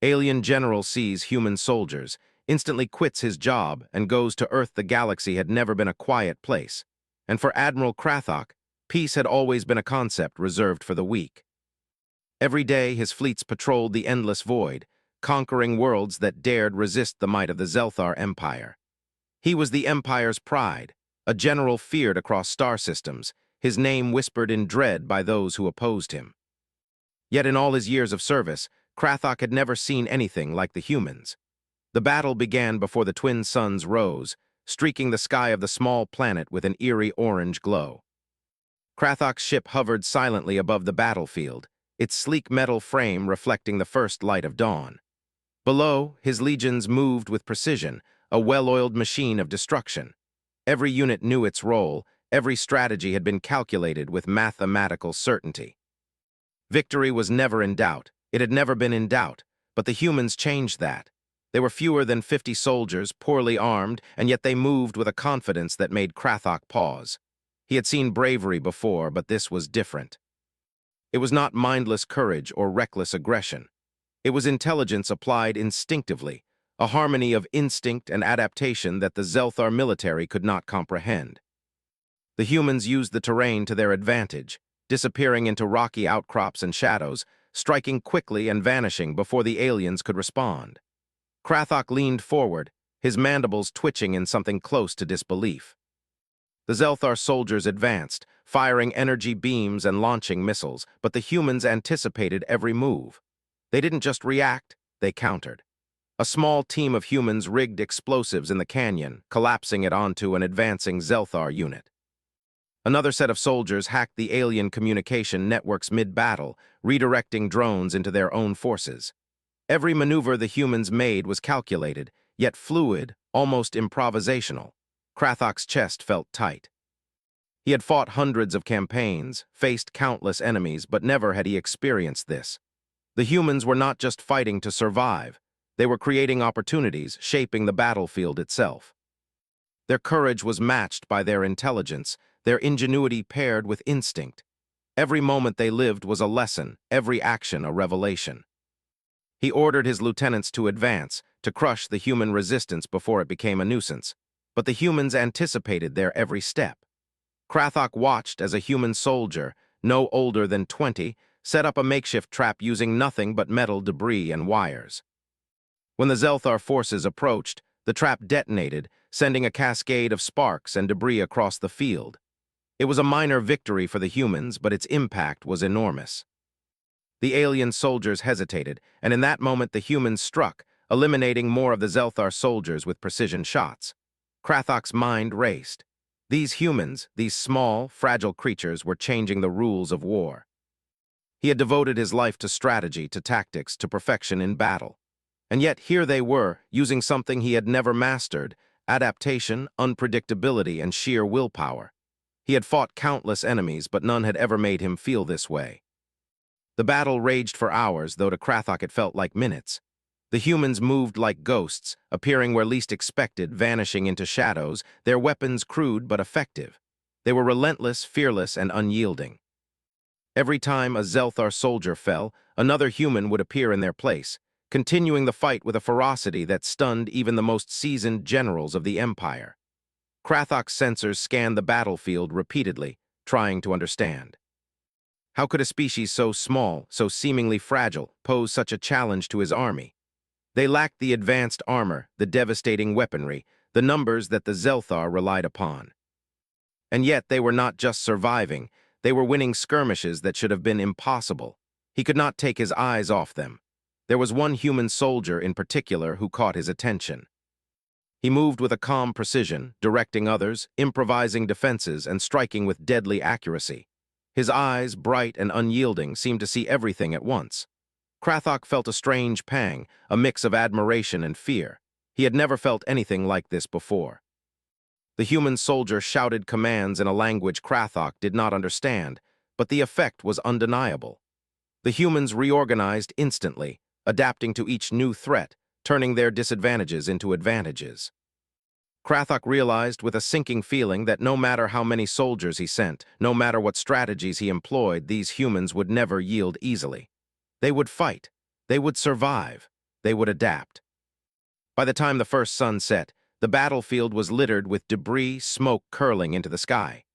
Alien general sees human soldiers, instantly quits his job, and goes to Earth. The galaxy had never been a quiet place. And for Admiral Krathok, peace had always been a concept reserved for the weak. Every day his fleets patrolled the endless void, conquering worlds that dared resist the might of the Zelthar Empire. He was the Empire's pride, a general feared across star systems, his name whispered in dread by those who opposed him. Yet in all his years of service, Krathok had never seen anything like the humans. The battle began before the twin suns rose, streaking the sky of the small planet with an eerie orange glow. Krathok's ship hovered silently above the battlefield, its sleek metal frame reflecting the first light of dawn. Below, his legions moved with precision, a well-oiled machine of destruction. Every unit knew its role, every strategy had been calculated with mathematical certainty. Victory was never in doubt, it had never been in doubt, but the humans changed that. They were fewer than 50 soldiers, poorly armed, and yet they moved with a confidence that made Krathok pause. He had seen bravery before, but this was different. It was not mindless courage or reckless aggression. It was intelligence applied instinctively, a harmony of instinct and adaptation that the Zelthar military could not comprehend. The humans used the terrain to their advantage, disappearing into rocky outcrops and shadows, striking quickly and vanishing before the aliens could respond. Krathok leaned forward, his mandibles twitching in something close to disbelief. The Zelthar soldiers advanced, firing energy beams and launching missiles, but the humans anticipated every move. They didn't just react, they countered. A small team of humans rigged explosives in the canyon, collapsing it onto an advancing Zelthar unit. Another set of soldiers hacked the alien communication networks mid-battle, redirecting drones into their own forces. Every maneuver the humans made was calculated, yet fluid, almost improvisational. Krathok's chest felt tight. He had fought hundreds of campaigns, faced countless enemies, but never had he experienced this. The humans were not just fighting to survive. They were creating opportunities, shaping the battlefield itself. Their courage was matched by their intelligence, their ingenuity paired with instinct. Every moment they lived was a lesson, every action a revelation. He ordered his lieutenants to advance, to crush the human resistance before it became a nuisance. But the humans anticipated their every step. Krathok watched as a human soldier, no older than 20, set up a makeshift trap using nothing but metal debris and wires. When the Zelthar forces approached, the trap detonated, sending a cascade of sparks and debris across the field. It was a minor victory for the humans, but its impact was enormous. The alien soldiers hesitated, and in that moment the humans struck, eliminating more of the Zelthar soldiers with precision shots. Krathok's mind raced. These humans, these small, fragile creatures, were changing the rules of war. He had devoted his life to strategy, to tactics, to perfection in battle. And yet here they were, using something he had never mastered: adaptation, unpredictability, and sheer willpower. He had fought countless enemies, but none had ever made him feel this way. The battle raged for hours, though to Krathok it felt like minutes. The humans moved like ghosts, appearing where least expected, vanishing into shadows, their weapons crude but effective. They were relentless, fearless, and unyielding. Every time a Zelthar soldier fell, another human would appear in their place, continuing the fight with a ferocity that stunned even the most seasoned generals of the Empire. Krathok's sensors scanned the battlefield repeatedly, trying to understand. How could a species so small, so seemingly fragile, pose such a challenge to his army? They lacked the advanced armor, the devastating weaponry, the numbers that the Zelthar relied upon. And yet they were not just surviving, they were winning skirmishes that should have been impossible. He could not take his eyes off them. There was one human soldier in particular who caught his attention. He moved with a calm precision, directing others, improvising defenses, and striking with deadly accuracy. His eyes, bright and unyielding, seemed to see everything at once. Krathok felt a strange pang, a mix of admiration and fear. He had never felt anything like this before. The human soldier shouted commands in a language Krathok did not understand, but the effect was undeniable. The humans reorganized instantly, adapting to each new threat, turning their disadvantages into advantages. Krathok realized with a sinking feeling that no matter how many soldiers he sent, no matter what strategies he employed, these humans would never yield easily. They would fight. They would survive. They would adapt. By the time the first sun set, the battlefield was littered with debris, smoke curling into the sky.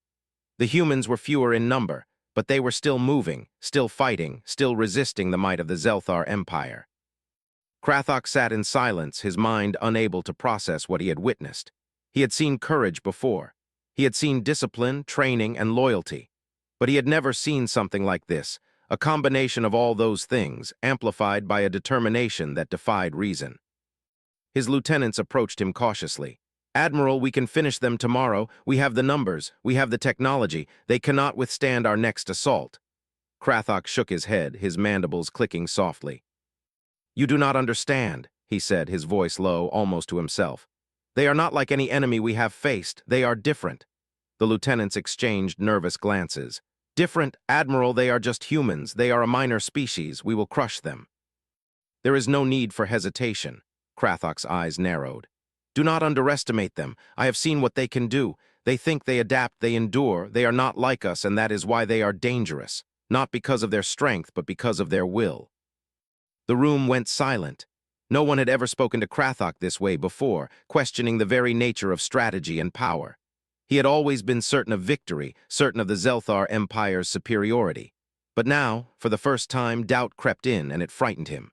The humans were fewer in number, but they were still moving, still fighting, still resisting the might of the Zelthar Empire. Krathok sat in silence, his mind unable to process what he had witnessed. He had seen courage before. He had seen discipline, training, and loyalty. But he had never seen something like this, a combination of all those things, amplified by a determination that defied reason. His lieutenants approached him cautiously. "Admiral, we can finish them tomorrow. We have the numbers. We have the technology. They cannot withstand our next assault." Krathok shook his head, his mandibles clicking softly. "You do not understand," he said, his voice low, almost to himself. "They are not like any enemy we have faced. They are different." The lieutenants exchanged nervous glances. "Different, Admiral, they are just humans. They are a minor species. We will crush them." "There is no need for hesitation." Krathok's eyes narrowed. "Do not underestimate them. I have seen what they can do. They think, they adapt, they endure. They are not like us, and that is why they are dangerous. Not because of their strength, but because of their will." The room went silent. No one had ever spoken to Krathok this way before, questioning the very nature of strategy and power. He had always been certain of victory, certain of the Zelthar Empire's superiority. But now, for the first time, doubt crept in, and it frightened him.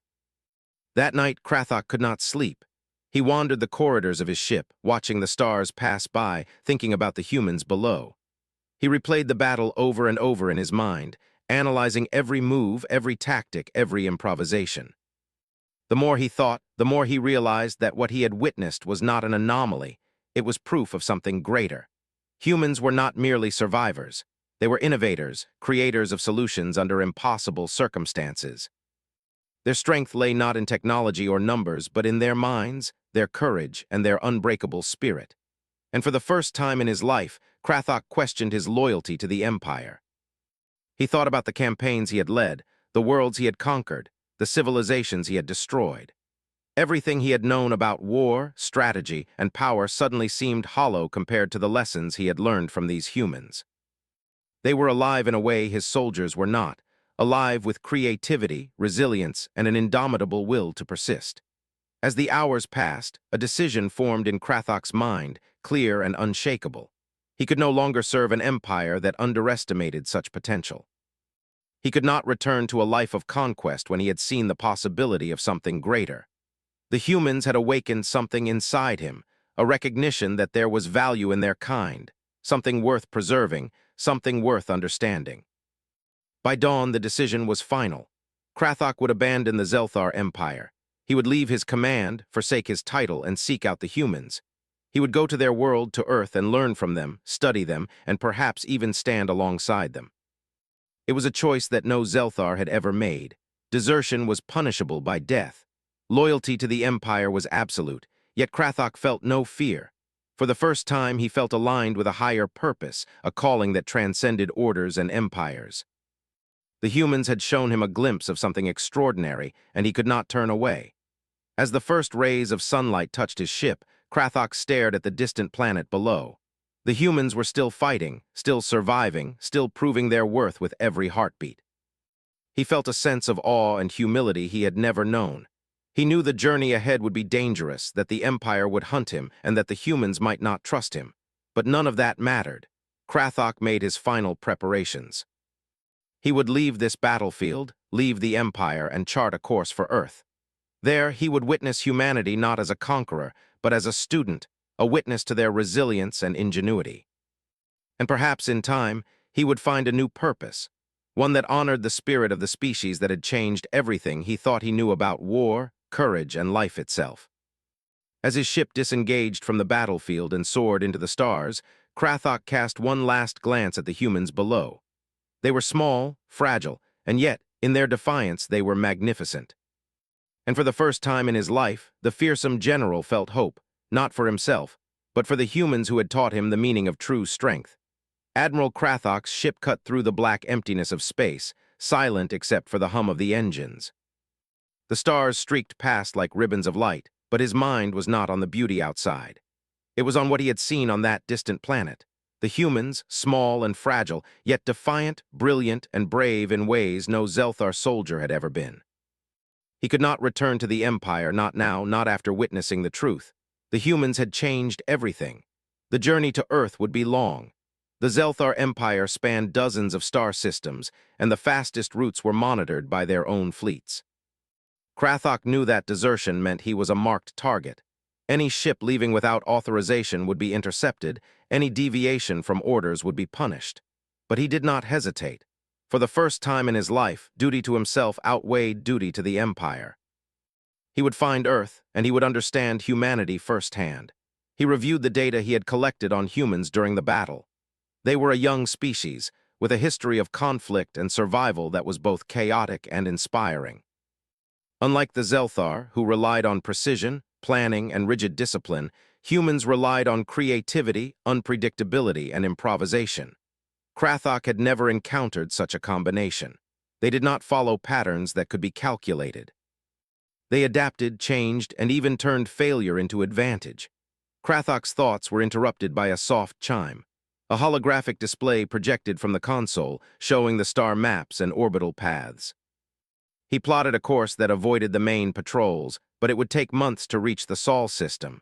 That night, Krathok could not sleep. He wandered the corridors of his ship, watching the stars pass by, thinking about the humans below. He replayed the battle over and over in his mind, analyzing every move, every tactic, every improvisation. The more he thought, the more he realized that what he had witnessed was not an anomaly. It was proof of something greater. Humans were not merely survivors. They were innovators, creators of solutions under impossible circumstances. Their strength lay not in technology or numbers, but in their minds, their courage, and their unbreakable spirit. And for the first time in his life, Krathok questioned his loyalty to the Empire. He thought about the campaigns he had led, the worlds he had conquered, the civilizations he had destroyed. Everything he had known about war, strategy, and power suddenly seemed hollow compared to the lessons he had learned from these humans. They were alive in a way his soldiers were not, alive with creativity, resilience, and an indomitable will to persist. As the hours passed, a decision formed in Krathok's mind, clear and unshakable. He could no longer serve an empire that underestimated such potential. He could not return to a life of conquest when he had seen the possibility of something greater. The humans had awakened something inside him, a recognition that there was value in their kind, something worth preserving, something worth understanding. By dawn, the decision was final. Krathok would abandon the Zelthar Empire. He would leave his command, forsake his title, and seek out the humans. He would go to their world, to Earth, and learn from them, study them, and perhaps even stand alongside them. It was a choice that no Zelthar had ever made. Desertion was punishable by death. Loyalty to the Empire was absolute, yet Krathok felt no fear. For the first time, he felt aligned with a higher purpose, a calling that transcended orders and empires. The humans had shown him a glimpse of something extraordinary, and he could not turn away. As the first rays of sunlight touched his ship, Krathok stared at the distant planet below. The humans were still fighting, still surviving, still proving their worth with every heartbeat. He felt a sense of awe and humility he had never known. He knew the journey ahead would be dangerous, that the Empire would hunt him, and that the humans might not trust him. But none of that mattered. Krathok made his final preparations. He would leave this battlefield, leave the Empire, and chart a course for Earth. There, he would witness humanity not as a conqueror, but as a student, a witness to their resilience and ingenuity. And perhaps in time, he would find a new purpose, one that honored the spirit of the species that had changed everything he thought he knew about war, courage, and life itself. As his ship disengaged from the battlefield and soared into the stars, Krathok cast one last glance at the humans below. They were small, fragile, and yet, in their defiance, they were magnificent. And for the first time in his life, the fearsome general felt hope, not for himself, but for the humans who had taught him the meaning of true strength. Admiral Krathok's ship cut through the black emptiness of space, silent except for the hum of the engines. The stars streaked past like ribbons of light, but his mind was not on the beauty outside. It was on what he had seen on that distant planet. The humans, small and fragile, yet defiant, brilliant, and brave in ways no Zelthar soldier had ever been. He could not return to the Empire, not now, not after witnessing the truth. The humans had changed everything. The journey to Earth would be long. The Zelthar Empire spanned dozens of star systems, and the fastest routes were monitored by their own fleets. Krathok knew that desertion meant he was a marked target. Any ship leaving without authorization would be intercepted, any deviation from orders would be punished. But he did not hesitate. For the first time in his life, duty to himself outweighed duty to the Empire. He would find Earth, and he would understand humanity firsthand. He reviewed the data he had collected on humans during the battle. They were a young species, with a history of conflict and survival that was both chaotic and inspiring. Unlike the Zelthar, who relied on precision, planning, and rigid discipline, humans relied on creativity, unpredictability, and improvisation. Krathok had never encountered such a combination. They did not follow patterns that could be calculated. They adapted, changed, and even turned failure into advantage. Krathok's thoughts were interrupted by a soft chime. A holographic display projected from the console, showing the star maps and orbital paths. He plotted a course that avoided the main patrols, but it would take months to reach the Sol system.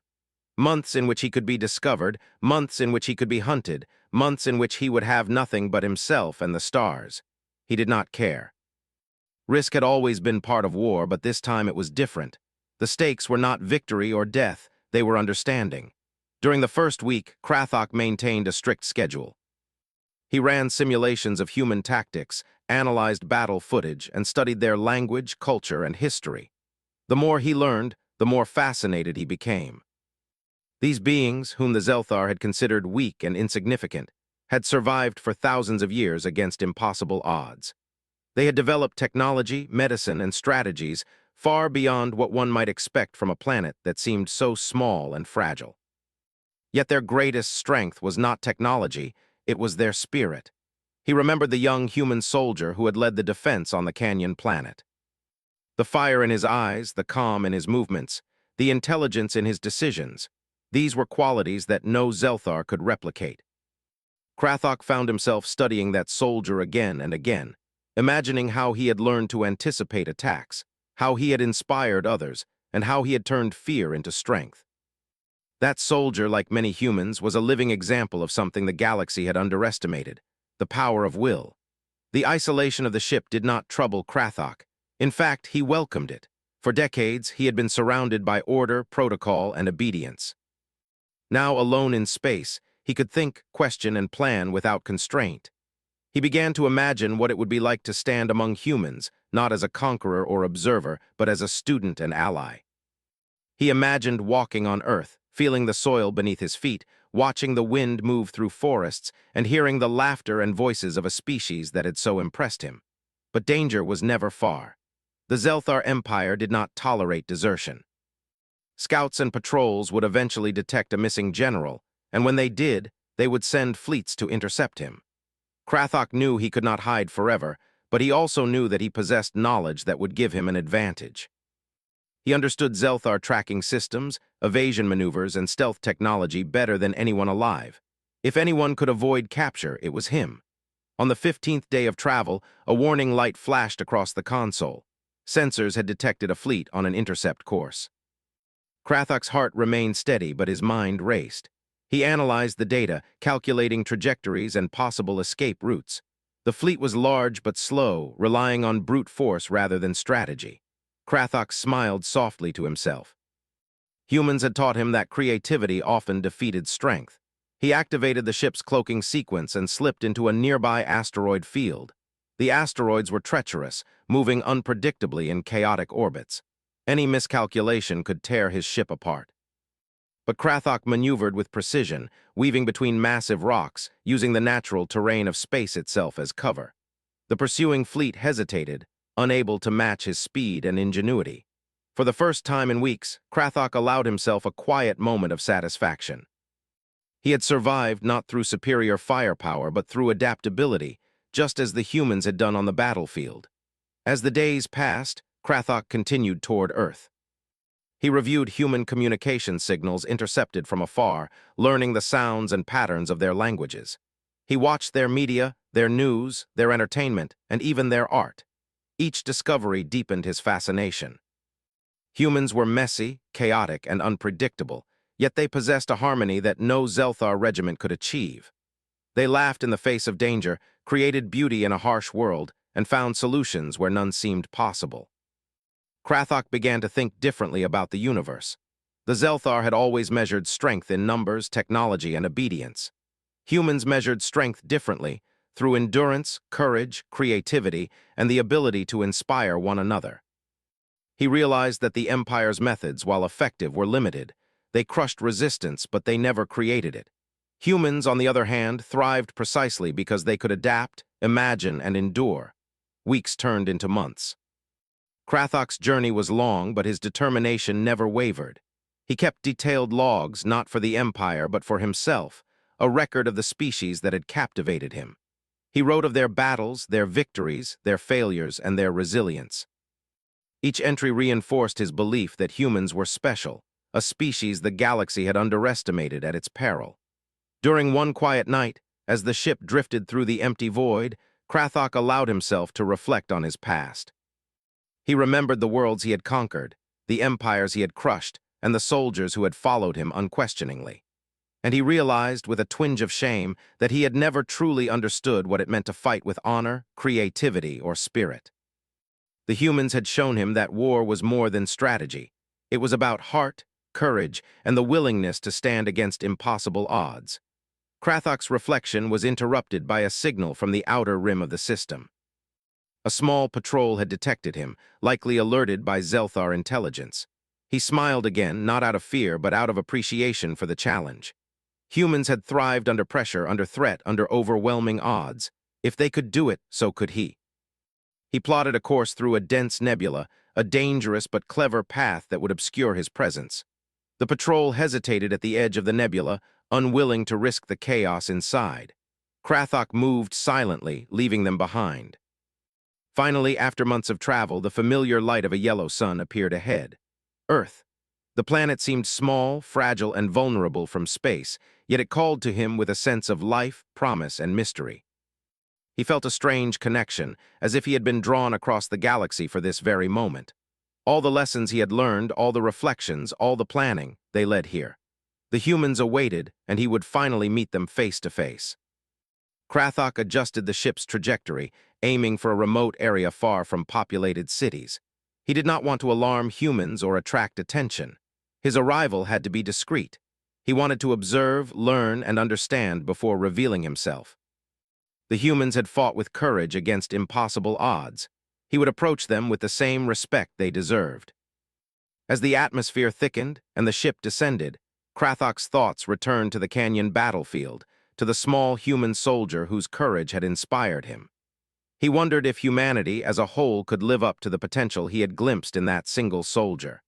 Months in which he could be discovered, months in which he could be hunted, months in which he would have nothing but himself and the stars. He did not care. Risk had always been part of war, but this time it was different. The stakes were not victory or death, they were understanding. During the first week, Krathok maintained a strict schedule. He ran simulations of human tactics, analyzed battle footage, and studied their language, culture, and history. The more he learned, the more fascinated he became. These beings, whom the Zelthar had considered weak and insignificant, had survived for thousands of years against impossible odds. They had developed technology, medicine, and strategies far beyond what one might expect from a planet that seemed so small and fragile. Yet their greatest strength was not technology, it was their spirit. He remembered the young human soldier who had led the defense on the Canyon planet. The fire in his eyes, the calm in his movements, the intelligence in his decisions, these were qualities that no Zelthar could replicate. Krathok found himself studying that soldier again and again, imagining how he had learned to anticipate attacks, how he had inspired others, and how he had turned fear into strength. That soldier, like many humans, was a living example of something the galaxy had underestimated, the power of will. The isolation of the ship did not trouble Krathok. In fact, he welcomed it. For decades, he had been surrounded by order, protocol, and obedience. Now alone in space, he could think, question, and plan without constraint. He began to imagine what it would be like to stand among humans, not as a conqueror or observer, but as a student and ally. He imagined walking on Earth, feeling the soil beneath his feet, watching the wind move through forests, and hearing the laughter and voices of a species that had so impressed him. But danger was never far. The Zelthar Empire did not tolerate desertion. Scouts and patrols would eventually detect a missing general, and when they did, they would send fleets to intercept him. Krathok knew he could not hide forever, but he also knew that he possessed knowledge that would give him an advantage. He understood Zelthar tracking systems, evasion maneuvers, and stealth technology better than anyone alive. If anyone could avoid capture, it was him. On the 15th day of travel, a warning light flashed across the console. Sensors had detected a fleet on an intercept course. Krathok's heart remained steady, but his mind raced. He analyzed the data, calculating trajectories and possible escape routes. The fleet was large but slow, relying on brute force rather than strategy. Krathok smiled softly to himself. Humans had taught him that creativity often defeated strength. He activated the ship's cloaking sequence and slipped into a nearby asteroid field. The asteroids were treacherous, moving unpredictably in chaotic orbits. Any miscalculation could tear his ship apart. But Krathok maneuvered with precision, weaving between massive rocks, using the natural terrain of space itself as cover. The pursuing fleet hesitated, unable to match his speed and ingenuity. For the first time in weeks, Krathok allowed himself a quiet moment of satisfaction. He had survived not through superior firepower, but through adaptability, just as the humans had done on the battlefield. As the days passed, Krathok continued toward Earth. He reviewed human communication signals intercepted from afar, learning the sounds and patterns of their languages. He watched their media, their news, their entertainment, and even their art. Each discovery deepened his fascination. Humans were messy, chaotic, and unpredictable, yet they possessed a harmony that no Zelthar regiment could achieve. They laughed in the face of danger, created beauty in a harsh world, and found solutions where none seemed possible. Krathok began to think differently about the universe. The Zelthar had always measured strength in numbers, technology, and obedience. Humans measured strength differently, through endurance, courage, creativity, and the ability to inspire one another. He realized that the Empire's methods, while effective, were limited. They crushed resistance, but they never created it. Humans, on the other hand, thrived precisely because they could adapt, imagine, and endure. Weeks turned into months. Krathok's journey was long, but his determination never wavered. He kept detailed logs, not for the Empire, but for himself, a record of the species that had captivated him. He wrote of their battles, their victories, their failures, and their resilience. Each entry reinforced his belief that humans were special, a species the galaxy had underestimated at its peril. During one quiet night, as the ship drifted through the empty void, Krathok allowed himself to reflect on his past. He remembered the worlds he had conquered, the empires he had crushed, and the soldiers who had followed him unquestioningly. And he realized, with a twinge of shame, that he had never truly understood what it meant to fight with honor, creativity, or spirit. The humans had shown him that war was more than strategy. It was about heart, courage, and the willingness to stand against impossible odds. Krathok's reflection was interrupted by a signal from the outer rim of the system. A small patrol had detected him, likely alerted by Zelthar intelligence. He smiled again, not out of fear, but out of appreciation for the challenge. Humans had thrived under pressure, under threat, under overwhelming odds. If they could do it, so could he. He plotted a course through a dense nebula, a dangerous but clever path that would obscure his presence. The patrol hesitated at the edge of the nebula, unwilling to risk the chaos inside. Krathok moved silently, leaving them behind. Finally, after months of travel, the familiar light of a yellow sun appeared ahead. Earth. The planet seemed small, fragile, and vulnerable from space, yet it called to him with a sense of life, promise, and mystery. He felt a strange connection, as if he had been drawn across the galaxy for this very moment. All the lessons he had learned, all the reflections, all the planning, they led here. The humans awaited, and he would finally meet them face to face. Krathok adjusted the ship's trajectory, aiming for a remote area far from populated cities. He did not want to alarm humans or attract attention. His arrival had to be discreet. He wanted to observe, learn, and understand before revealing himself. The humans had fought with courage against impossible odds. He would approach them with the same respect they deserved. As the atmosphere thickened and the ship descended, Krathok's thoughts returned to the canyon battlefield, to the small human soldier whose courage had inspired him. He wondered if humanity as a whole could live up to the potential he had glimpsed in that single soldier.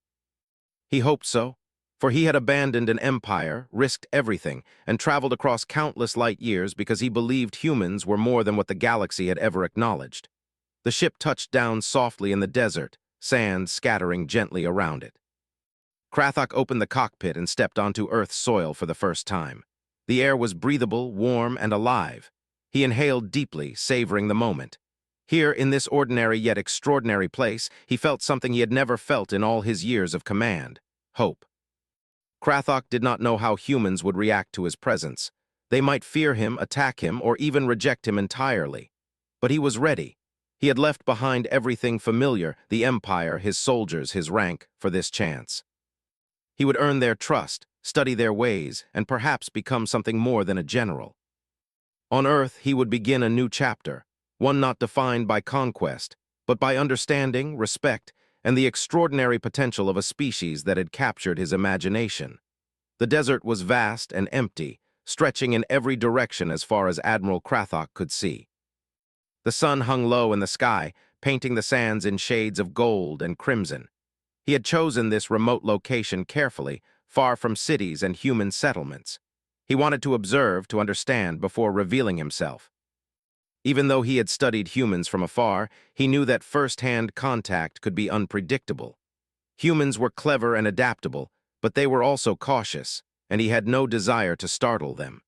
He hoped so, for he had abandoned an empire, risked everything, and traveled across countless light years because he believed humans were more than what the galaxy had ever acknowledged. The ship touched down softly in the desert, sand scattering gently around it. Krathok opened the cockpit and stepped onto Earth's soil for the first time. The air was breathable, warm, and alive. He inhaled deeply, savoring the moment. Here, in this ordinary yet extraordinary place, he felt something he had never felt in all his years of command: hope. Krathok did not know how humans would react to his presence. They might fear him, attack him, or even reject him entirely. But he was ready. He had left behind everything familiar, the Empire, his soldiers, his rank, for this chance. He would earn their trust, study their ways, and perhaps become something more than a general. On Earth, he would begin a new chapter, one not defined by conquest, but by understanding, respect, and the extraordinary potential of a species that had captured his imagination. The desert was vast and empty, stretching in every direction as far as Admiral Krathok could see. The sun hung low in the sky, painting the sands in shades of gold and crimson. He had chosen this remote location carefully, far from cities and human settlements. He wanted to observe, to understand, before revealing himself. Even though he had studied humans from afar, he knew that first-hand contact could be unpredictable. Humans were clever and adaptable, but they were also cautious, and he had no desire to startle them.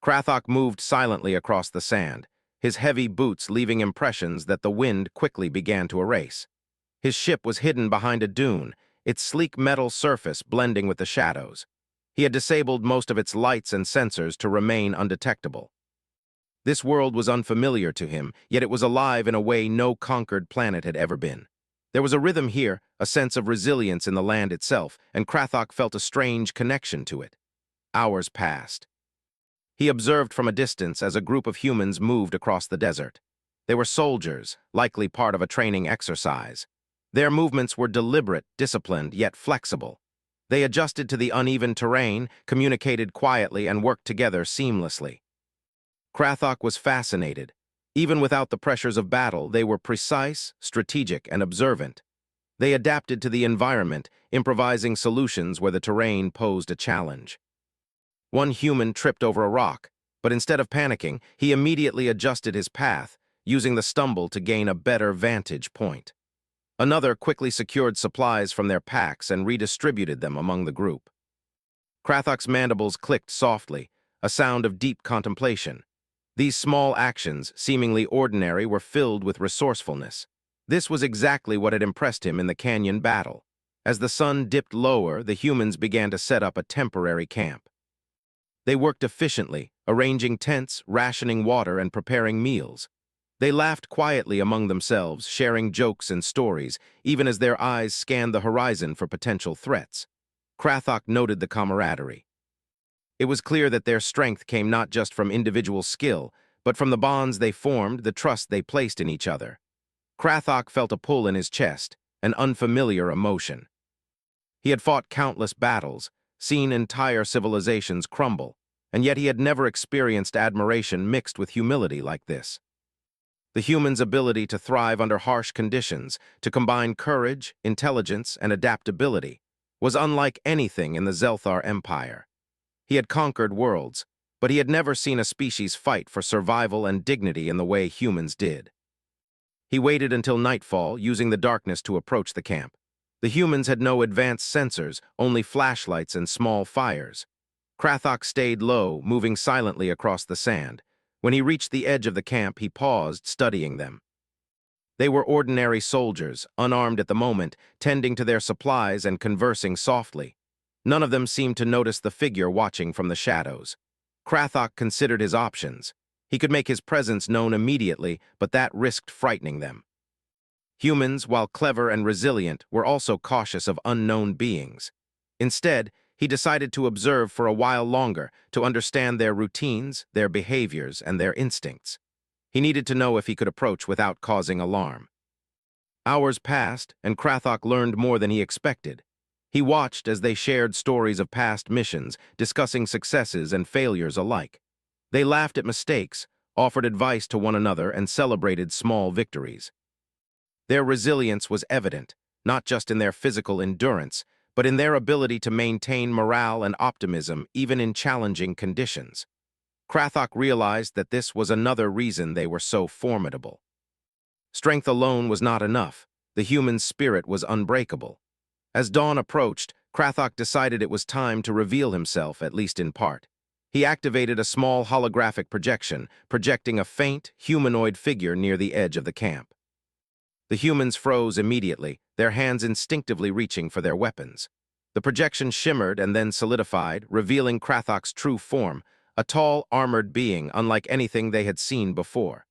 Krathok moved silently across the sand, his heavy boots leaving impressions that the wind quickly began to erase. His ship was hidden behind a dune, its sleek metal surface blending with the shadows. He had disabled most of its lights and sensors to remain undetectable. This world was unfamiliar to him, yet it was alive in a way no conquered planet had ever been. There was a rhythm here, a sense of resilience in the land itself, and Krathok felt a strange connection to it. Hours passed. He observed from a distance as a group of humans moved across the desert. They were soldiers, likely part of a training exercise. Their movements were deliberate, disciplined, yet flexible. They adjusted to the uneven terrain, communicated quietly, and worked together seamlessly. Krathok was fascinated. Even without the pressures of battle, they were precise, strategic, and observant. They adapted to the environment, improvising solutions where the terrain posed a challenge. One human tripped over a rock, but instead of panicking, he immediately adjusted his path, using the stumble to gain a better vantage point. Another quickly secured supplies from their packs and redistributed them among the group. Krathok's mandibles clicked softly, a sound of deep contemplation. These small actions, seemingly ordinary, were filled with resourcefulness. This was exactly what had impressed him in the canyon battle. As the sun dipped lower, the humans began to set up a temporary camp. They worked efficiently, arranging tents, rationing water, and preparing meals. They laughed quietly among themselves, sharing jokes and stories, even as their eyes scanned the horizon for potential threats. Krathok noted the camaraderie. It was clear that their strength came not just from individual skill, but from the bonds they formed, the trust they placed in each other. Krathok felt a pull in his chest, an unfamiliar emotion. He had fought countless battles, seen entire civilizations crumble, and yet he had never experienced admiration mixed with humility like this. The human's ability to thrive under harsh conditions, to combine courage, intelligence, and adaptability, was unlike anything in the Zelthar Empire. He had conquered worlds, but he had never seen a species fight for survival and dignity in the way humans did. He waited until nightfall, using the darkness to approach the camp. The humans had no advanced sensors, only flashlights and small fires. Krathok stayed low, moving silently across the sand. When he reached the edge of the camp, he paused, studying them. They were ordinary soldiers, unarmed at the moment, tending to their supplies and conversing softly. None of them seemed to notice the figure watching from the shadows. Krathok considered his options. He could make his presence known immediately, but that risked frightening them. Humans, while clever and resilient, were also cautious of unknown beings. Instead, he decided to observe for a while longer, to understand their routines, their behaviors, and their instincts. He needed to know if he could approach without causing alarm. Hours passed, and Krathok learned more than he expected. He watched as they shared stories of past missions, discussing successes and failures alike. They laughed at mistakes, offered advice to one another, and celebrated small victories. Their resilience was evident, not just in their physical endurance, but in their ability to maintain morale and optimism even in challenging conditions. Krathok realized that this was another reason they were so formidable. Strength alone was not enough. The human spirit was unbreakable. As dawn approached, Krathok decided it was time to reveal himself, at least in part. He activated a small holographic projection, projecting a faint, humanoid figure near the edge of the camp. The humans froze immediately, their hands instinctively reaching for their weapons. The projection shimmered and then solidified, revealing Krathok's true form, a tall, armored being unlike anything they had seen before.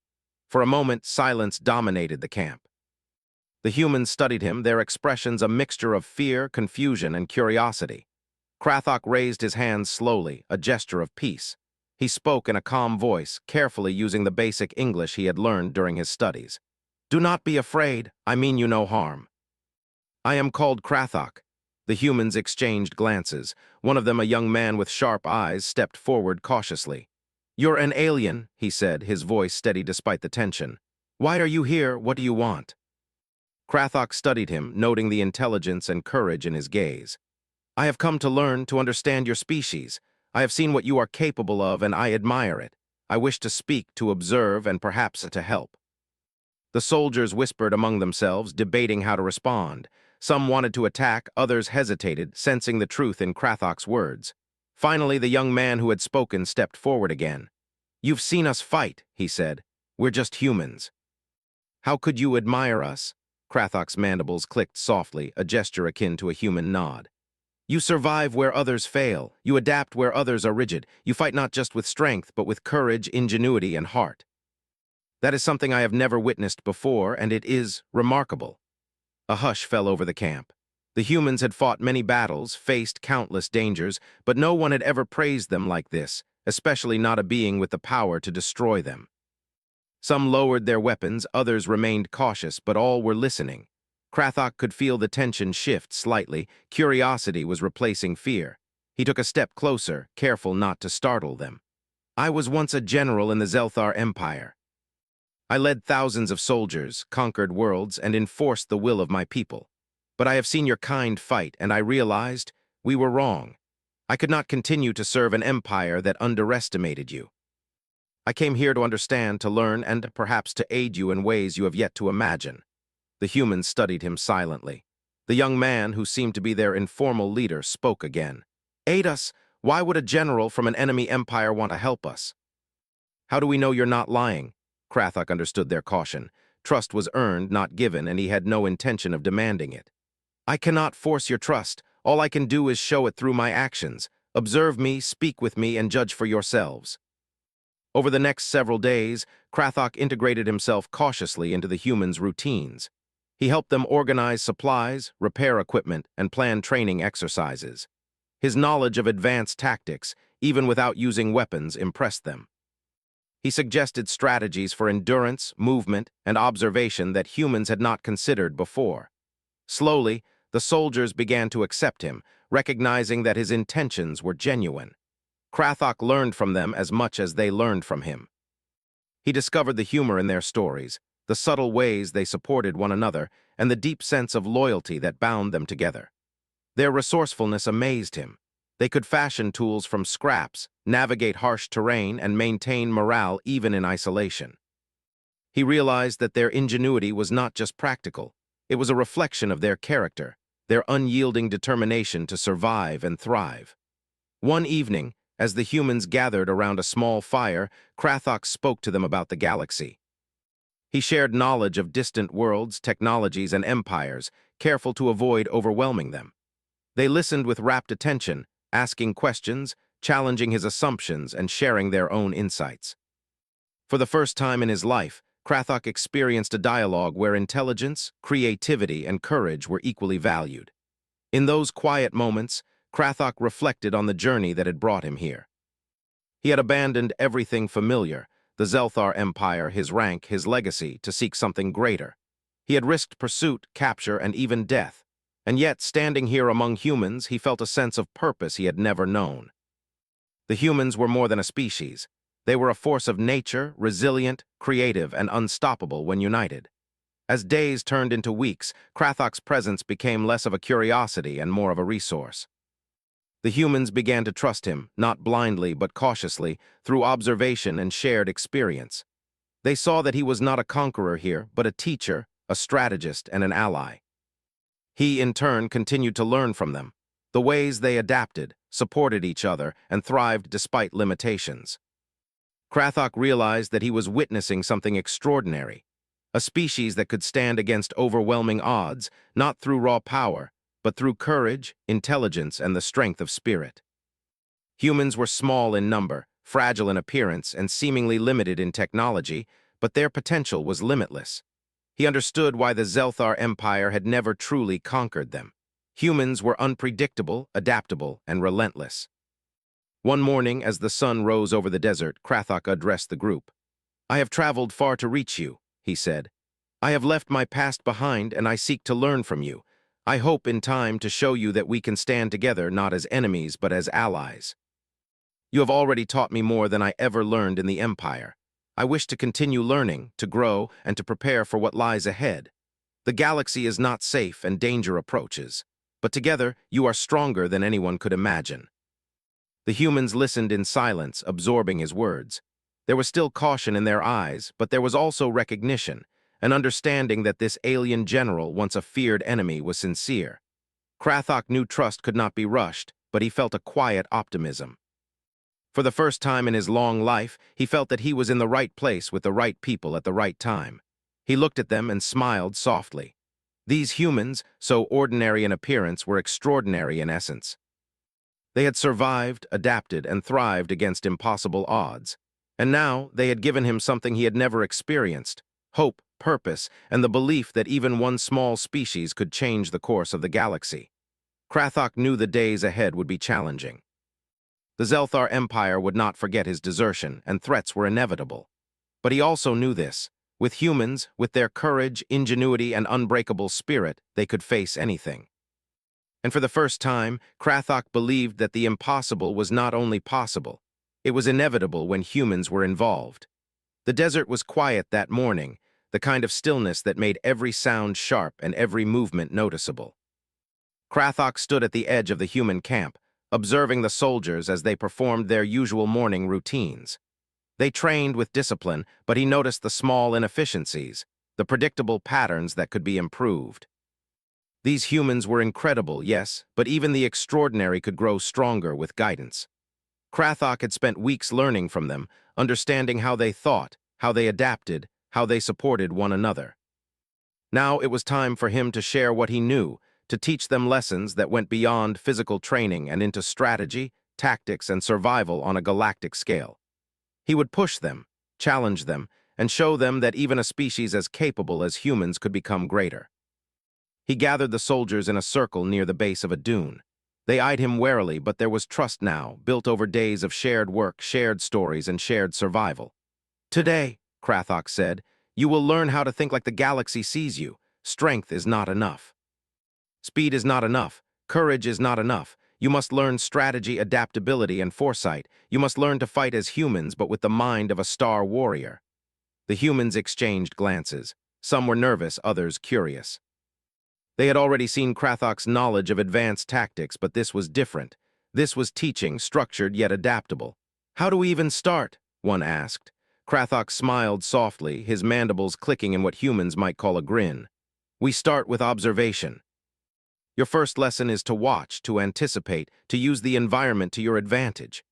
For a moment, silence dominated the camp. The humans studied him, their expressions a mixture of fear, confusion, and curiosity. Krathok raised his hands slowly, a gesture of peace. He spoke in a calm voice, carefully using the basic English he had learned during his studies. "Do not be afraid, I mean you no harm." "I am called Krathok." The humans exchanged glances. One of them, a young man with sharp eyes, stepped forward cautiously. "You're an alien," he said, his voice steady despite the tension. "Why are you here? What do you want?" Krathok studied him, noting the intelligence and courage in his gaze. "I have come to learn, to understand your species. I have seen what you are capable of, and I admire it. I wish to speak, to observe, and perhaps to help." The soldiers whispered among themselves, debating how to respond. Some wanted to attack, others hesitated, sensing the truth in Krathok's words. Finally, the young man who had spoken stepped forward again. "You've seen us fight," he said. "We're just humans." "How could you admire us?" Krathok's mandibles clicked softly, a gesture akin to a human nod. You survive where others fail. You adapt where others are rigid. You fight not just with strength, but with courage, ingenuity, and heart. That is something I have never witnessed before, and it is remarkable. A hush fell over the camp. The humans had fought many battles, faced countless dangers, but no one had ever praised them like this, especially not a being with the power to destroy them. Some lowered their weapons, others remained cautious, but all were listening. Krathok could feel the tension shift slightly. Curiosity was replacing fear. He took a step closer, careful not to startle them. I was once a general in the Zelthar Empire. I led thousands of soldiers, conquered worlds, and enforced the will of my people. But I have seen your kind fight, and I realized we were wrong. I could not continue to serve an empire that underestimated you. I came here to understand, to learn, and perhaps to aid you in ways you have yet to imagine. The humans studied him silently. The young man, who seemed to be their informal leader, spoke again. Aid us. Why would a general from an enemy empire want to help us? How do we know you're not lying? Krathok understood their caution. Trust was earned, not given, and he had no intention of demanding it. I cannot force your trust. All I can do is show it through my actions. Observe me, speak with me, and judge for yourselves. Over the next several days, Krathok integrated himself cautiously into the humans' routines. He helped them organize supplies, repair equipment, and plan training exercises. His knowledge of advanced tactics, even without using weapons, impressed them. He suggested strategies for endurance, movement, and observation that humans had not considered before. Slowly, the soldiers began to accept him, recognizing that his intentions were genuine. Krathok learned from them as much as they learned from him. He discovered the humor in their stories, the subtle ways they supported one another, and the deep sense of loyalty that bound them together. Their resourcefulness amazed him. They could fashion tools from scraps, navigate harsh terrain, and maintain morale even in isolation. He realized that their ingenuity was not just practical. It was a reflection of their character, their unyielding determination to survive and thrive. One evening, as the humans gathered around a small fire, Krathok spoke to them about the galaxy. He shared knowledge of distant worlds, technologies, and empires, careful to avoid overwhelming them. They listened with rapt attention, asking questions, challenging his assumptions, and sharing their own insights. For the first time in his life, Krathok experienced a dialogue where intelligence, creativity, and courage were equally valued. In those quiet moments, Krathok reflected on the journey that had brought him here. He had abandoned everything familiar, the Zelthar Empire, his rank, his legacy, to seek something greater. He had risked pursuit, capture, and even death. And yet, standing here among humans, he felt a sense of purpose he had never known. The humans were more than a species. They were a force of nature, resilient, creative, and unstoppable when united. As days turned into weeks, Krathok's presence became less of a curiosity and more of a resource. The humans began to trust him, not blindly but cautiously, through observation and shared experience. They saw that he was not a conqueror here, but a teacher, a strategist, and an ally. He, in turn, continued to learn from them, the ways they adapted, supported each other, and thrived despite limitations. Krathok realized that he was witnessing something extraordinary, a species that could stand against overwhelming odds, not through raw power, but through courage, intelligence, and the strength of spirit. Humans were small in number, fragile in appearance, and seemingly limited in technology, but their potential was limitless. He understood why the Zelthar Empire had never truly conquered them. Humans were unpredictable, adaptable, and relentless. One morning, as the sun rose over the desert, Krathok addressed the group. I have traveled far to reach you, he said. I have left my past behind, and I seek to learn from you. I hope in time to show you that we can stand together not as enemies but as allies. You have already taught me more than I ever learned in the Empire. I wish to continue learning, to grow, and to prepare for what lies ahead. The galaxy is not safe and danger approaches, but together you are stronger than anyone could imagine. The humans listened in silence, absorbing his words. There was still caution in their eyes, but there was also recognition, an understanding that this alien general, once a feared enemy, was sincere. Krathok knew trust could not be rushed, but he felt a quiet optimism. For the first time in his long life, he felt that he was in the right place with the right people at the right time. He looked at them and smiled softly. These humans, so ordinary in appearance, were extraordinary in essence. They had survived, adapted, and thrived against impossible odds. And now they had given him something he had never experienced: hope, purpose, and the belief that even one small species could change the course of the galaxy. Krathok knew the days ahead would be challenging. The Zelthar Empire would not forget his desertion, and threats were inevitable. But he also knew this: with humans, with their courage, ingenuity, and unbreakable spirit, they could face anything. And for the first time, Krathok believed that the impossible was not only possible, it was inevitable when humans were involved. The desert was quiet that morning, the kind of stillness that made every sound sharp and every movement noticeable. Krathok stood at the edge of the human camp, observing the soldiers as they performed their usual morning routines. They trained with discipline, but he noticed the small inefficiencies, the predictable patterns that could be improved. These humans were incredible, yes, but even the extraordinary could grow stronger with guidance. Krathok had spent weeks learning from them, understanding how they thought, how they adapted, how they supported one another. Now it was time for him to share what he knew, to teach them lessons that went beyond physical training and into strategy, tactics, and survival on a galactic scale. He would push them, challenge them, and show them that even a species as capable as humans could become greater. He gathered the soldiers in a circle near the base of a dune. They eyed him warily, but there was trust now, built over days of shared work, shared stories, and shared survival. "Today," Krathok said, "you will learn how to think like the galaxy sees you. Strength is not enough. Speed is not enough. Courage is not enough. You must learn strategy, adaptability, and foresight. You must learn to fight as humans, but with the mind of a star warrior." The humans exchanged glances. Some were nervous, others curious. They had already seen Krathok's knowledge of advanced tactics, but this was different. This was teaching, structured yet adaptable. "How do we even start?" one asked. Krathok smiled softly, his mandibles clicking in what humans might call a grin. "We start with observation. Your first lesson is to watch, to anticipate, to use the environment to your advantage.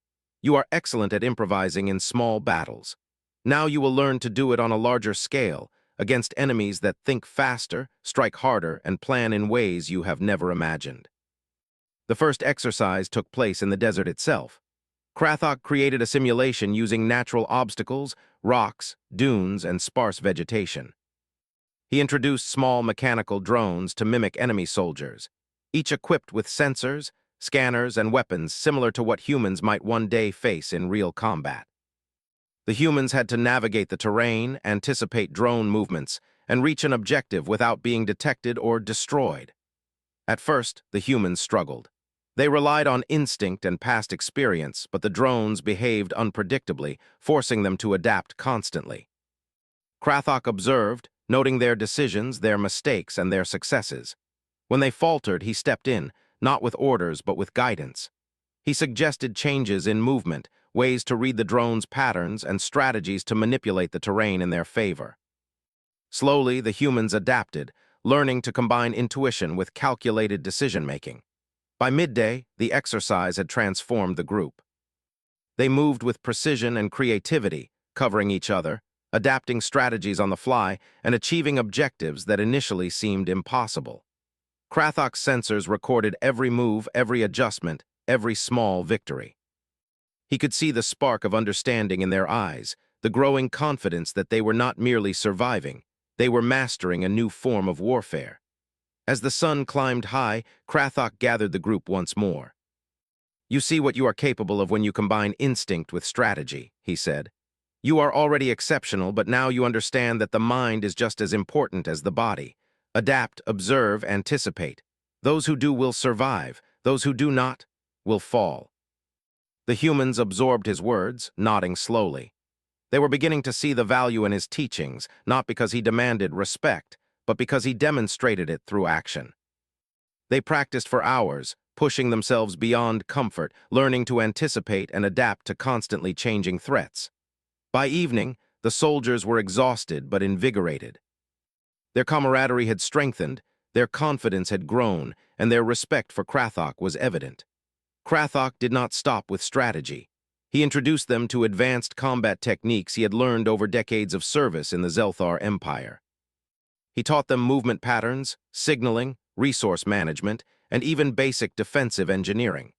You are excellent at improvising in small battles. Now you will learn to do it on a larger scale, against enemies that think faster, strike harder, and plan in ways you have never imagined." The first exercise took place in the desert itself. Krathok created a simulation using natural obstacles, rocks, dunes, and sparse vegetation. He introduced small mechanical drones to mimic enemy soldiers, each equipped with sensors, scanners, and weapons similar to what humans might one day face in real combat. The humans had to navigate the terrain, anticipate drone movements, and reach an objective without being detected or destroyed. At first, the humans struggled. They relied on instinct and past experience, but the drones behaved unpredictably, forcing them to adapt constantly. Krathok observed, noting their decisions, their mistakes, and their successes. When they faltered, he stepped in, not with orders but with guidance. He suggested changes in movement, ways to read the drone's patterns, and strategies to manipulate the terrain in their favor. Slowly, the humans adapted, learning to combine intuition with calculated decision-making. By midday, the exercise had transformed the group. They moved with precision and creativity, covering each other, adapting strategies on the fly, and achieving objectives that initially seemed impossible. Krathok's sensors recorded every move, every adjustment, every small victory. He could see the spark of understanding in their eyes, the growing confidence that they were not merely surviving, they were mastering a new form of warfare. As the sun climbed high, Krathok gathered the group once more. "You see what you are capable of when you combine instinct with strategy," he said. "You are already exceptional, but now you understand that the mind is just as important as the body. Adapt, observe, anticipate. Those who do will survive. Those who do not will fall." The humans absorbed his words, nodding slowly. They were beginning to see the value in his teachings, not because he demanded respect, but because he demonstrated it through action. They practiced for hours, pushing themselves beyond comfort, learning to anticipate and adapt to constantly changing threats. By evening, the soldiers were exhausted but invigorated. Their camaraderie had strengthened, their confidence had grown, and their respect for Krathok was evident. Krathok did not stop with strategy. He introduced them to advanced combat techniques he had learned over decades of service in the Zelthar Empire. He taught them movement patterns, signaling, resource management, and even basic defensive engineering.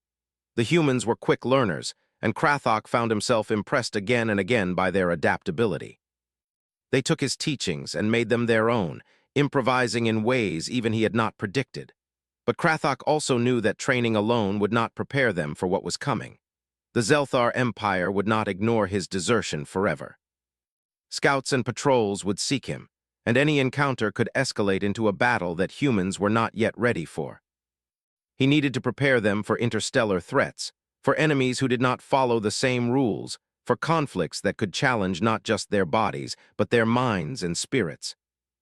The humans were quick learners, and Krathok found himself impressed again and again by their adaptability. They took his teachings and made them their own, improvising in ways even he had not predicted. But Krathok also knew that training alone would not prepare them for what was coming. The Zelthar Empire would not ignore his desertion forever. Scouts and patrols would seek him, and any encounter could escalate into a battle that humans were not yet ready for. He needed to prepare them for interstellar threats, for enemies who did not follow the same rules, for conflicts that could challenge not just their bodies, but their minds and spirits.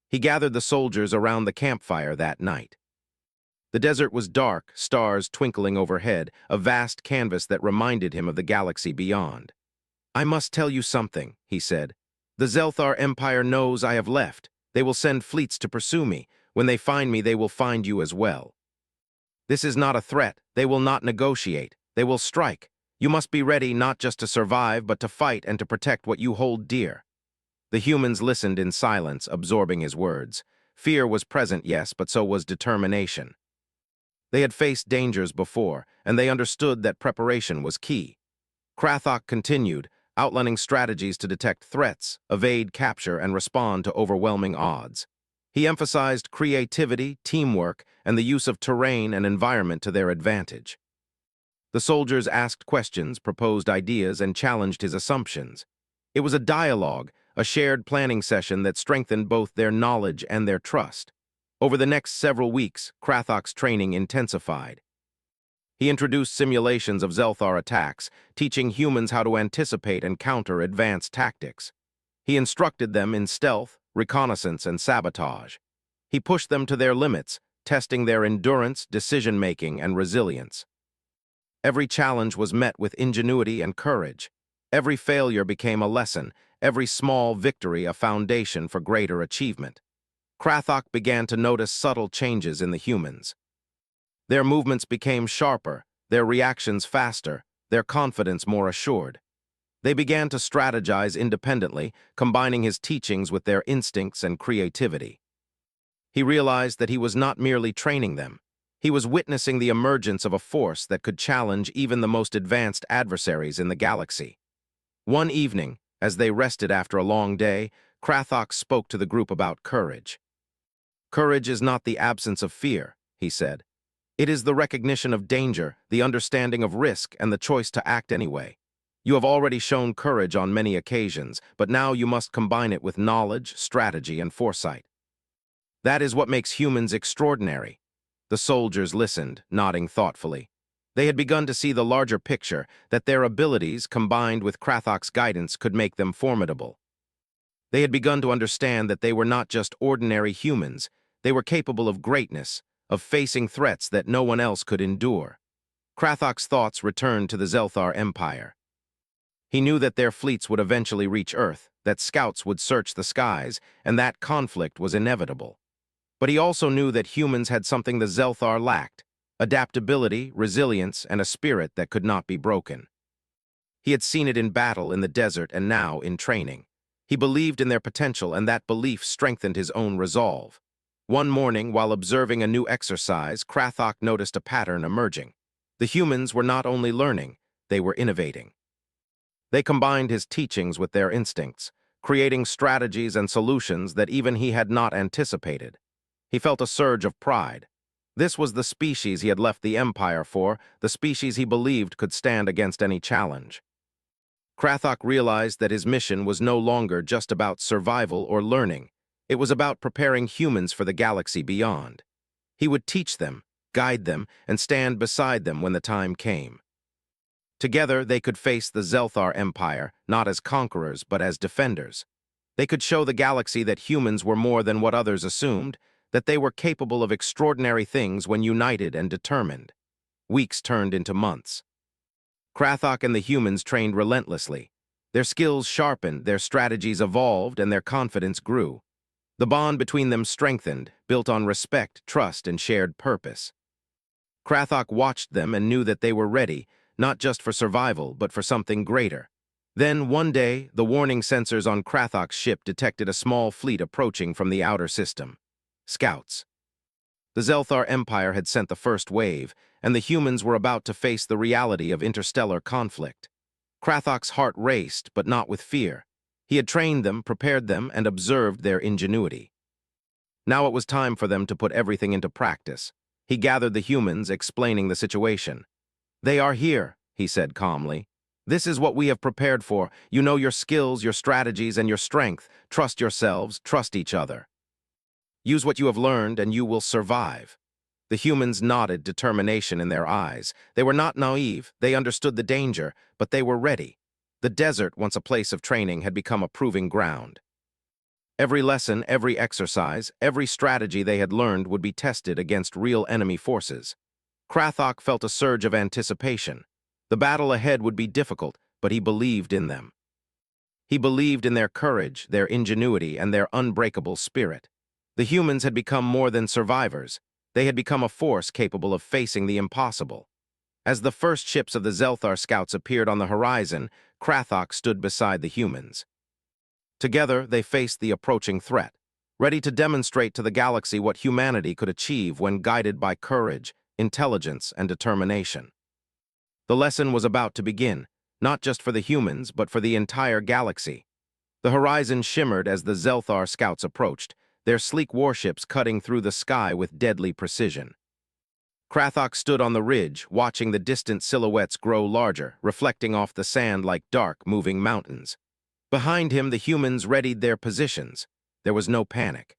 He gathered the soldiers around the campfire that night. The desert was dark, stars twinkling overhead, a vast canvas that reminded him of the galaxy beyond. "I must tell you something," he said. "The Zelthar Empire knows I have left. They will send fleets to pursue me. When they find me, they will find you as well. This is not a threat. They will not negotiate. They will strike. You must be ready not just to survive, but to fight and to protect what you hold dear." The humans listened in silence, absorbing his words. Fear was present, yes, but so was determination. They had faced dangers before, and they understood that preparation was key. Krathok continued, outlining strategies to detect threats, evade capture, and respond to overwhelming odds. He emphasized creativity, teamwork, and the use of terrain and environment to their advantage. The soldiers asked questions, proposed ideas, and challenged his assumptions. It was a dialogue, a shared planning session that strengthened both their knowledge and their trust. Over the next several weeks, Krathok's training intensified. He introduced simulations of Zelthar attacks, teaching humans how to anticipate and counter advanced tactics. He instructed them in stealth, reconnaissance, and sabotage. He pushed them to their limits, testing their endurance, decision-making, and resilience. Every challenge was met with ingenuity and courage. Every failure became a lesson, every small victory a foundation for greater achievement. Krathok began to notice subtle changes in the humans. Their movements became sharper, their reactions faster, their confidence more assured. They began to strategize independently, combining his teachings with their instincts and creativity. He realized that he was not merely training them. He was witnessing the emergence of a force that could challenge even the most advanced adversaries in the galaxy. One evening, as they rested after a long day, Krathok spoke to the group about courage. "Courage is not the absence of fear," he said. "It is the recognition of danger, the understanding of risk, and the choice to act anyway. You have already shown courage on many occasions, but now you must combine it with knowledge, strategy, and foresight. That is what makes humans extraordinary." The soldiers listened, nodding thoughtfully. They had begun to see the larger picture, that their abilities, combined with Krathok's guidance, could make them formidable. They had begun to understand that they were not just ordinary humans. They were capable of greatness, of facing threats that no one else could endure. Krathok's thoughts returned to the Zelthar Empire. He knew that their fleets would eventually reach Earth, that scouts would search the skies, and that conflict was inevitable. But he also knew that humans had something the Zelthar lacked: adaptability, resilience, and a spirit that could not be broken. He had seen it in battle in the desert and now in training. He believed in their potential, and that belief strengthened his own resolve. One morning, while observing a new exercise, Krathok noticed a pattern emerging. The humans were not only learning, they were innovating. They combined his teachings with their instincts, creating strategies and solutions that even he had not anticipated. He felt a surge of pride. This was the species he had left the Empire for, the species he believed could stand against any challenge. Krathok realized that his mission was no longer just about survival or learning. It was about preparing humans for the galaxy beyond. He would teach them, guide them, and stand beside them when the time came. Together, they could face the Zelthar Empire, not as conquerors, but as defenders. They could show the galaxy that humans were more than what others assumed, that they were capable of extraordinary things when united and determined. Weeks turned into months. Krathok and the humans trained relentlessly. Their skills sharpened, their strategies evolved, and their confidence grew. The bond between them strengthened, built on respect, trust, and shared purpose. Krathok watched them and knew that they were ready, not just for survival, but for something greater. Then, one day, the warning sensors on Krathok's ship detected a small fleet approaching from the outer system. scouts. The Zelthar Empire had sent the first wave, and the humans were about to face the reality of interstellar conflict. Krathok's heart raced, but not with fear. He had trained them, prepared them, and observed their ingenuity. Now it was time for them to put everything into practice. He gathered the humans, explaining the situation. "They are here," he said calmly. "This is what we have prepared for. You know your skills, your strategies, and your strength. Trust yourselves, trust each other. Use what you have learned, and you will survive." The humans nodded, determination in their eyes. They were not naive, they understood the danger, but they were ready. The desert, once a place of training, had become a proving ground. Every lesson, every exercise, every strategy they had learned would be tested against real enemy forces. Krathok felt a surge of anticipation. The battle ahead would be difficult, but he believed in them. He believed in their courage, their ingenuity, and their unbreakable spirit. The humans had become more than survivors. They had become a force capable of facing the impossible. As the first ships of the Zelthar scouts appeared on the horizon, Krathok stood beside the humans. Together, they faced the approaching threat, ready to demonstrate to the galaxy what humanity could achieve when guided by courage, intelligence, and determination. The lesson was about to begin, not just for the humans, but for the entire galaxy. The horizon shimmered as the Zelthar scouts approached, their sleek warships cutting through the sky with deadly precision. Krathok stood on the ridge, watching the distant silhouettes grow larger, reflecting off the sand like dark, moving mountains. Behind him, the humans readied their positions. There was no panic.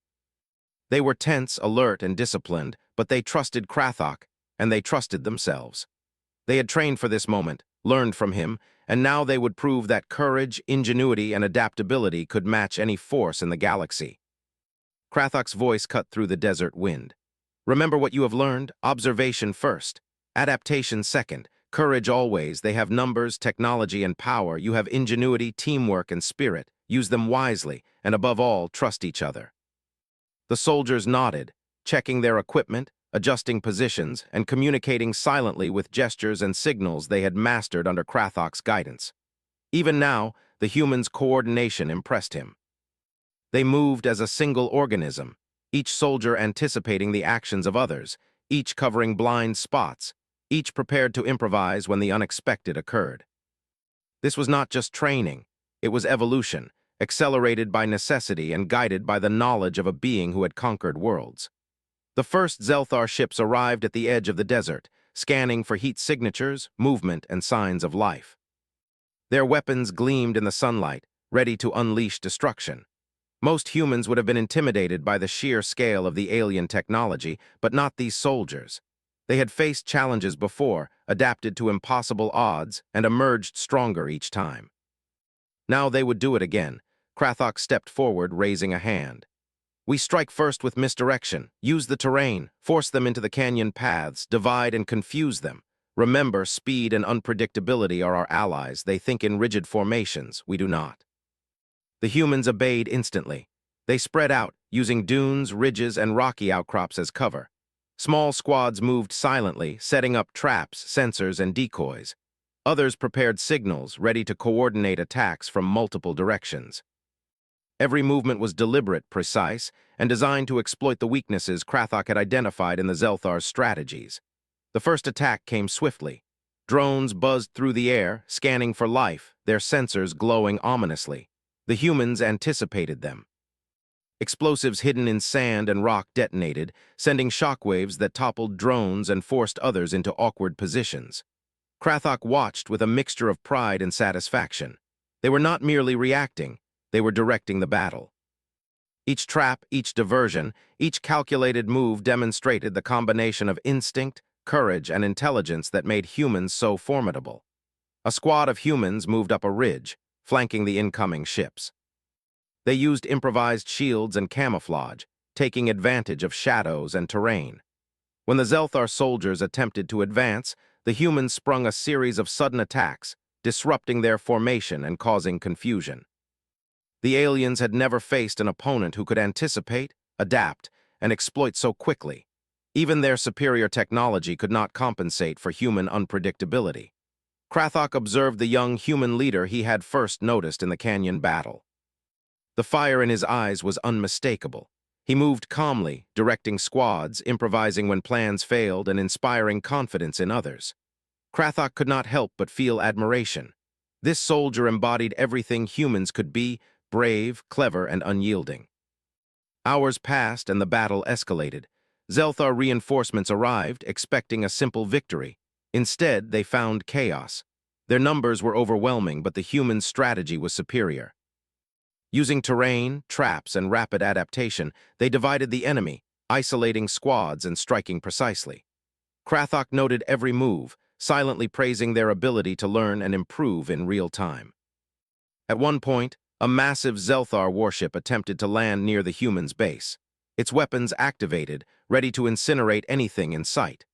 They were tense, alert, and disciplined, but they trusted Krathok, and they trusted themselves. They had trained for this moment, learned from him, and now they would prove that courage, ingenuity, and adaptability could match any force in the galaxy. Krathok's voice cut through the desert wind. "Remember what you have learned? Observation first, adaptation second, courage always. They have numbers, technology, and power. You have ingenuity, teamwork, and spirit. Use them wisely, and above all, trust each other." The soldiers nodded, checking their equipment, adjusting positions, and communicating silently with gestures and signals they had mastered under Krathok's guidance. Even now, the humans' coordination impressed him. They moved as a single organism, each soldier anticipating the actions of others, each covering blind spots, each prepared to improvise when the unexpected occurred. This was not just training, it was evolution, accelerated by necessity and guided by the knowledge of a being who had conquered worlds. The first Zelthar ships arrived at the edge of the desert, scanning for heat signatures, movement, and signs of life. Their weapons gleamed in the sunlight, ready to unleash destruction. Most humans would have been intimidated by the sheer scale of the alien technology, but not these soldiers. They had faced challenges before, adapted to impossible odds, and emerged stronger each time. Now they would do it again. Krathok stepped forward, raising a hand. "We strike first with misdirection, use the terrain, force them into the canyon paths, divide and confuse them. Remember, speed and unpredictability are our allies. They think in rigid formations, we do not." The humans obeyed instantly. They spread out, using dunes, ridges, and rocky outcrops as cover. Small squads moved silently, setting up traps, sensors, and decoys. Others prepared signals, ready to coordinate attacks from multiple directions. Every movement was deliberate, precise, and designed to exploit the weaknesses Krathok had identified in the Zelthar's strategies. The first attack came swiftly. Drones buzzed through the air, scanning for life, their sensors glowing ominously. The humans anticipated them. Explosives hidden in sand and rock detonated, sending shockwaves that toppled drones and forced others into awkward positions. Krathok watched with a mixture of pride and satisfaction. They were not merely reacting, they were directing the battle. Each trap, each diversion, each calculated move demonstrated the combination of instinct, courage, and intelligence that made humans so formidable. A squad of humans moved up a ridge, flanking the incoming ships. They used improvised shields and camouflage, taking advantage of shadows and terrain. When the Zelthar soldiers attempted to advance, the humans sprung a series of sudden attacks, disrupting their formation and causing confusion. The aliens had never faced an opponent who could anticipate, adapt, and exploit so quickly. Even their superior technology could not compensate for human unpredictability. Krathok observed the young human leader he had first noticed in the canyon battle. The fire in his eyes was unmistakable. He moved calmly, directing squads, improvising when plans failed, and inspiring confidence in others. Krathok could not help but feel admiration. This soldier embodied everything humans could be: brave, clever, and unyielding. Hours passed and the battle escalated. Zelthar reinforcements arrived, expecting a simple victory. Instead, they found chaos. Their numbers were overwhelming, but the humans' strategy was superior. Using terrain, traps, and rapid adaptation, they divided the enemy, isolating squads and striking precisely. Krathok noted every move, silently praising their ability to learn and improve in real time. At one point, a massive Zelthar warship attempted to land near the humans' base. Its weapons activated, ready to incinerate anything in sight.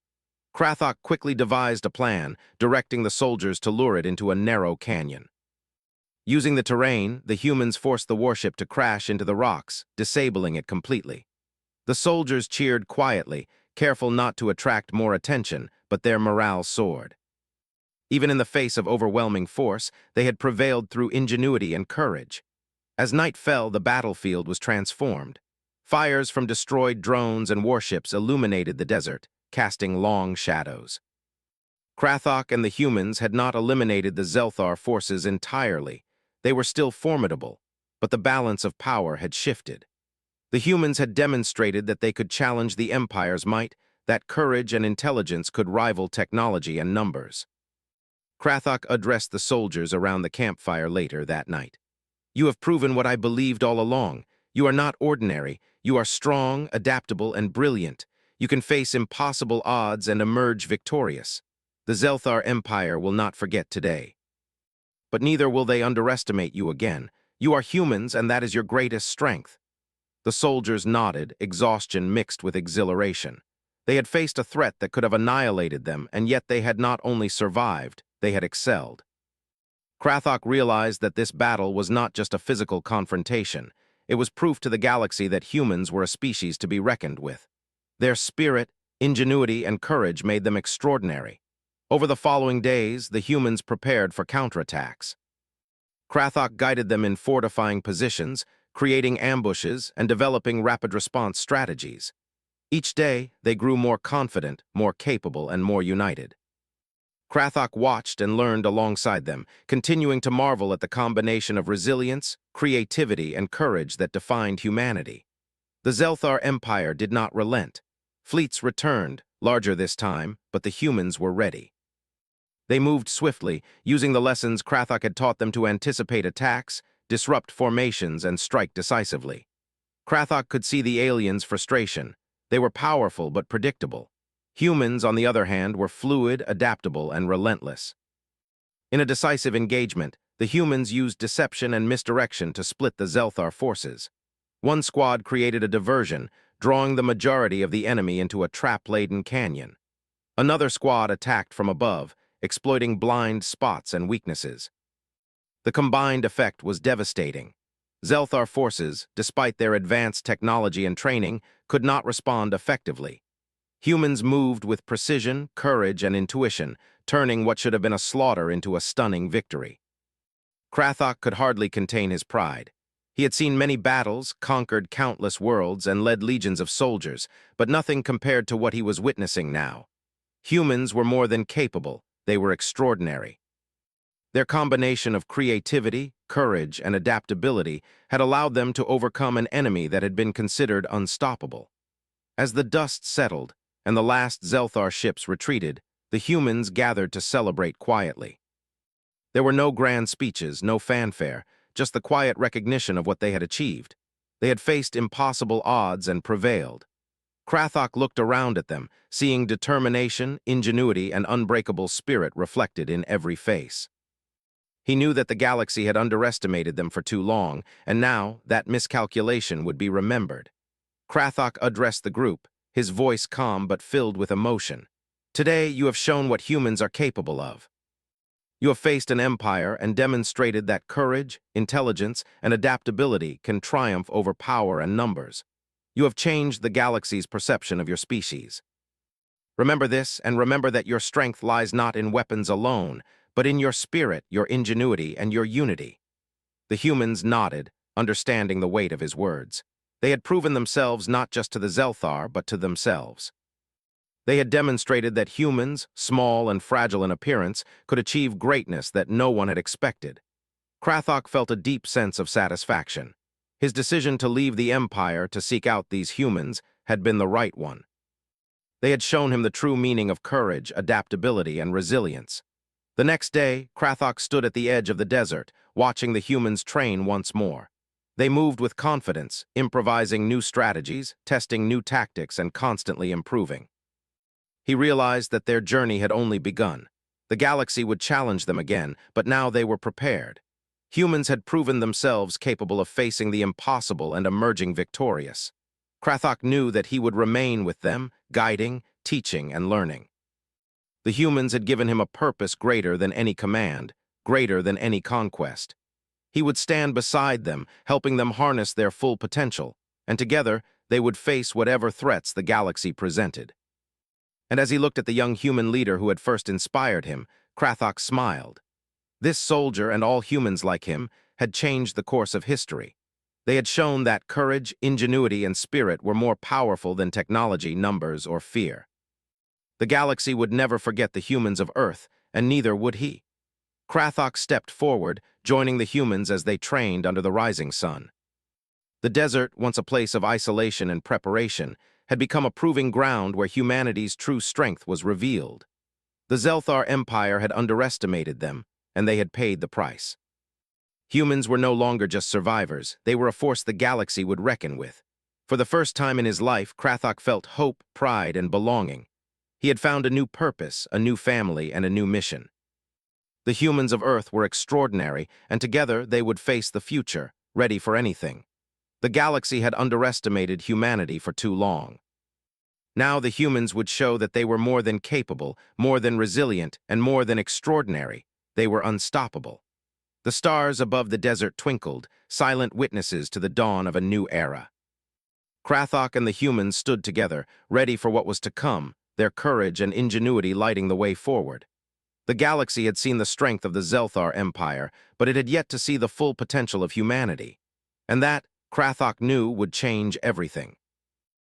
Krathok quickly devised a plan, directing the soldiers to lure it into a narrow canyon. Using the terrain, the humans forced the warship to crash into the rocks, disabling it completely. The soldiers cheered quietly, careful not to attract more attention, but their morale soared. Even in the face of overwhelming force, they had prevailed through ingenuity and courage. As night fell, the battlefield was transformed. Fires from destroyed drones and warships illuminated the desert, casting long shadows. Krathok and the humans had not eliminated the Zelthar forces entirely. They were still formidable, but the balance of power had shifted. The humans had demonstrated that they could challenge the Empire's might, that courage and intelligence could rival technology and numbers. Krathok addressed the soldiers around the campfire later that night. "You have proven what I believed all along. You are not ordinary. You are strong, adaptable, and brilliant. You can face impossible odds and emerge victorious. The Zelthar Empire will not forget today. But neither will they underestimate you again. You are humans, and that is your greatest strength." The soldiers nodded, exhaustion mixed with exhilaration. They had faced a threat that could have annihilated them, and yet they had not only survived, they had excelled. Krathok realized that this battle was not just a physical confrontation. It was proof to the galaxy that humans were a species to be reckoned with. Their spirit, ingenuity, and courage made them extraordinary. Over the following days, the humans prepared for counterattacks. Krathok guided them in fortifying positions, creating ambushes, and developing rapid response strategies. Each day, they grew more confident, more capable, and more united. Krathok watched and learned alongside them, continuing to marvel at the combination of resilience, creativity, and courage that defined humanity. The Zelthar Empire did not relent. Fleets returned, larger this time, but the humans were ready. They moved swiftly, using the lessons Krathok had taught them to anticipate attacks, disrupt formations, and strike decisively. Krathok could see the aliens' frustration. They were powerful but predictable. Humans, on the other hand, were fluid, adaptable, and relentless. In a decisive engagement, the humans used deception and misdirection to split the Zelthar forces. One squad created a diversion, drawing the majority of the enemy into a trap-laden canyon. Another squad attacked from above, exploiting blind spots and weaknesses. The combined effect was devastating. Zelthar forces, despite their advanced technology and training, could not respond effectively. Humans moved with precision, courage, and intuition, turning what should have been a slaughter into a stunning victory. Krathok could hardly contain his pride. He had seen many battles, conquered countless worlds, and led legions of soldiers, but nothing compared to what he was witnessing now. Humans were more than capable, they were extraordinary. Their combination of creativity, courage, and adaptability had allowed them to overcome an enemy that had been considered unstoppable. As the dust settled, and the last Zelthar ships retreated, the humans gathered to celebrate quietly. There were no grand speeches, no fanfare, just the quiet recognition of what they had achieved. They had faced impossible odds and prevailed. Krathok looked around at them, seeing determination, ingenuity, and unbreakable spirit reflected in every face. He knew that the galaxy had underestimated them for too long, and now that miscalculation would be remembered. Krathok addressed the group, his voice calm but filled with emotion. "Today, you have shown what humans are capable of. You have faced an empire and demonstrated that courage, intelligence, and adaptability can triumph over power and numbers. You have changed the galaxy's perception of your species. Remember this, and remember that your strength lies not in weapons alone, but in your spirit, your ingenuity, and your unity." The humans nodded, understanding the weight of his words. They had proven themselves not just to the Zelthar, but to themselves. They had demonstrated that humans, small and fragile in appearance, could achieve greatness that no one had expected. Krathok felt a deep sense of satisfaction. His decision to leave the Empire to seek out these humans had been the right one. They had shown him the true meaning of courage, adaptability, and resilience. The next day, Krathok stood at the edge of the desert, watching the humans train once more. They moved with confidence, improvising new strategies, testing new tactics, and constantly improving. He realized that their journey had only begun. The galaxy would challenge them again, but now they were prepared. Humans had proven themselves capable of facing the impossible and emerging victorious. Krathok knew that he would remain with them, guiding, teaching, and learning. The humans had given him a purpose greater than any command, greater than any conquest. He would stand beside them, helping them harness their full potential, and together they would face whatever threats the galaxy presented. And as he looked at the young human leader who had first inspired him, Krathok smiled. This soldier and all humans like him had changed the course of history. They had shown that courage, ingenuity, and spirit were more powerful than technology, numbers, or fear. The galaxy would never forget the humans of Earth, and neither would he. Krathok stepped forward, joining the humans as they trained under the rising sun. The desert, once a place of isolation and preparation, had become a proving ground where humanity's true strength was revealed. The Zelthar Empire had underestimated them, and they had paid the price. Humans were no longer just survivors, they were a force the galaxy would reckon with. For the first time in his life, Krathok felt hope, pride, and belonging. He had found a new purpose, a new family, and a new mission. The humans of Earth were extraordinary, and together they would face the future, ready for anything. The galaxy had underestimated humanity for too long. Now the humans would show that they were more than capable, more than resilient, and more than extraordinary. They were unstoppable. The stars above the desert twinkled, silent witnesses to the dawn of a new era. Krathok and the humans stood together, ready for what was to come, their courage and ingenuity lighting the way forward. The galaxy had seen the strength of the Zelthar Empire, but it had yet to see the full potential of humanity. And that, Krathok knew, would change everything.